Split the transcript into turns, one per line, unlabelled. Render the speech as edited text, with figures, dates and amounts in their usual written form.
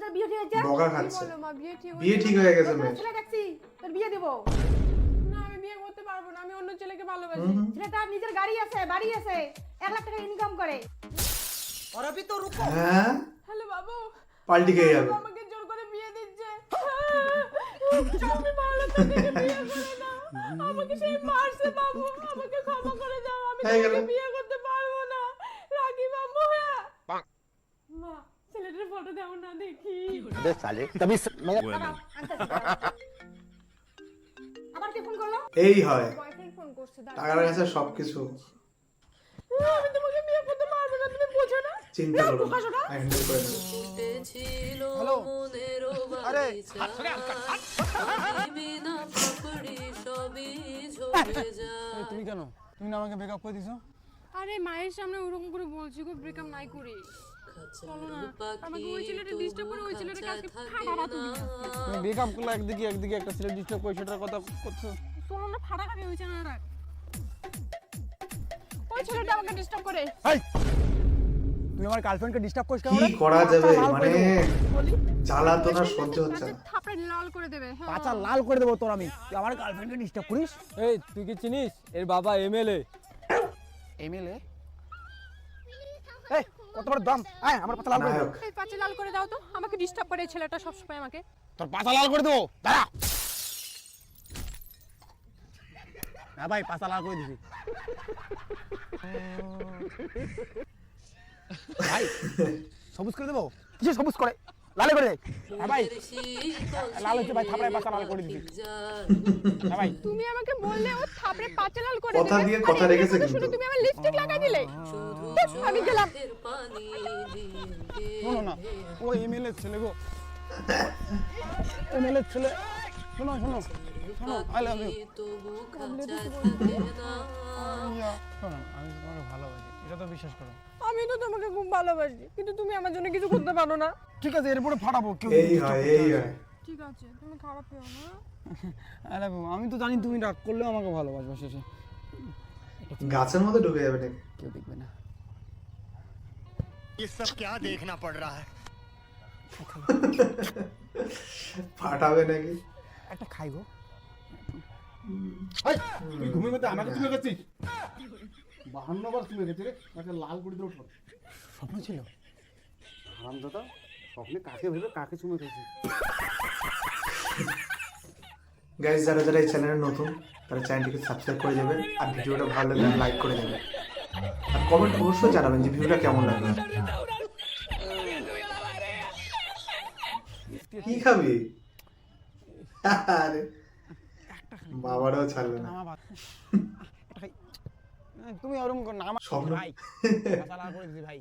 তোর বিয়ে ঠিক হয়েছে?
বকা খাচ্ছে। বিয়ে ঠিক হয়ে গেছে মেয়ে।
ছেলে দেখছি, তোর বিয়ে দেব।
না আমি বিয়ে করতে পারবো না, আমি অন্য ছেলেকে ভালোবাসি।
ছেলেটার নিজের গাড়ি আছে, বাড়ি আছে, 1 লাখ টাকা ইনকাম করে।
और अभी तो रुको।
হ্যাঁ
হ্যালো বাবু,
পাল্টি খেয়ে যাবে।
বাবু আমাকে জোর করে বিয়ে দিচ্ছে। আমি ভালো থেকে বিয়ে করে না, আমাকে সেই মারছে বাবু, আমাকে ক্ষমা করে দাও, আমি
হয়ে গেল।
তোমাকে বিয়ে করতে পারবো না। রাখি বাবু। হ্যাঁ মা, ছেলেটার ফটো দাও না দেখি।
अबे साले तभी
আবার কে ফোন করলো?
এই হয়
বয়ফ্রেন্ড ফোন করছে, দাঁড়া।
টাকার কাছে সবকিছু
আমি তোমাকে বিয়ে করতে পারবো না, তুমি বোঝো না।
চিন্তা করো না হ্যান্ডেল করে নেব।
हेलो अरे তুমি কেন তুমি না আমাকে ব্রেকআপ করে দিছো?
আরে মায়ের সামনে ওরকম করে বলছি গো, ব্রেকআপ নাই করি। চলো না, আমাকে ওই ছেলেটা ডিস্টার্ব করে, ওই ছেলেটাকে আজকে ফাটাবা তুমি।
তুমি ব্রেকআপ করলে একদিকে একটা ছেলে ডিস্টার্ব করে সেটার কথা করছো।
চলো না, ফাটা খাবে ওই ছেলেটা রাখ। ওই ছেলেটা আমাকে ডিস্টার্ব করে।
এই তুমি আমার গার্লফ্রেন্ডকে ডিস্টার্ব করিস কেন
কি
রে?
করা যাবে
পাঁচটা লাল করে
মানে
দেবো।
বলি
জ্বালাতন আর সহ্য হচ্ছে না।
থাপড়ে লাল করে দেবে। হ্যাঁ।
পাঁচা লাল করে দেবো তোর আমি। তুই আমার গার্লফ্রেন্ডকে ডিস্টার্ব করিস?
এই তুই কি চিনিস এর বাবা এমএলএ?
এমএলএ? এই কত বড় দম? আয় আমার পাঁচা লাল করে দে।
নায়ক
এই পাঁচে লাল করে দাও তো, আমাকে ডিস্টার্ব করে এই ছেলেটা সব সময় আমাকে।
তোর পাঁচা লাল করে দেবো, দাঁড়া। হ্যাঁ ভাই পাঁচা লাল করে দিবি। ভাই সবুজ করে দেবো? কিসে সবুজ করে? লাল করে দে। হ্যাঁ ভাই লাল হচ্ছে ভাই, থাপড়ায় পাঁচা লাল করে দিবি। হ্যাঁ ভাই
তুমি আমাকে বললে ও থাপড়ে পাঁচে লাল করে দেবে।
কথা দিয়ে কথা
আর এই
রেখেছে
কথা শুনে
কিন্তু।
তুমি আমার লিপস্টিক লাগাই দিলে। ব্যাস, আমি গেলাম।
শোনো না, ও এমএলএ ছেলে গো, এমএলএ ছেলে। শোনো শোনো শোনো, আই লাভ ইউ। শোনো আমি তোমাকে ভালোবাসি, এটা তো বিশ্বাস করো।
আমি তো তোমাকে খুব ভালোবাসি, কিন্তু তুমি আমার জন্য কিছু করতে পারো না।
ঠিক আছে এরপরে ফাটাবো কেউ।
এই হয় এই হয়
ঠিক আছে, তুমি খারাপ পেও না।
I love you. আমি তো জানি তুমি রাগ করলেও আমাকে ভালোবাসবে, শেষে
গাছের মধ্যে ঢুকে যাবে নাকি?
কেউ দেখবে না।
ये सब क्या देखना पड़ रहा है?
ফাটাবে নাকি?
একটা খাই গো।
তুই ঘুমের মধ্যে আমাকে চুমে গেছিস 52 বার চুমে গেছে রে, তাকে লাল করে দিল।
স্বপ্ন ছিল।
হারামজাদা স্বপ্নে কাকে ভেবে কাকে চুমে খেয়েছিস?
গাইস যারা যারা এই চ্যানেলে নতুন তারা চ্যানেলটিকে সাবস্ক্রাইব করে যাবেন আর ভিডিওটা ভালো লাগলে লাইক করে দেবেন আর কমেন্ট অবশ্যই জানাবেন যে ভিডিওটা কেমন লাগলো। কি খাবি? আরে বাবারাও ছাড়বে না।
আমার ভাত একটা খাই। তুমি ওরকম করো না, আমার
স্বপ্ন
ভাই পাঁচা লাল করে দিবি ভাই।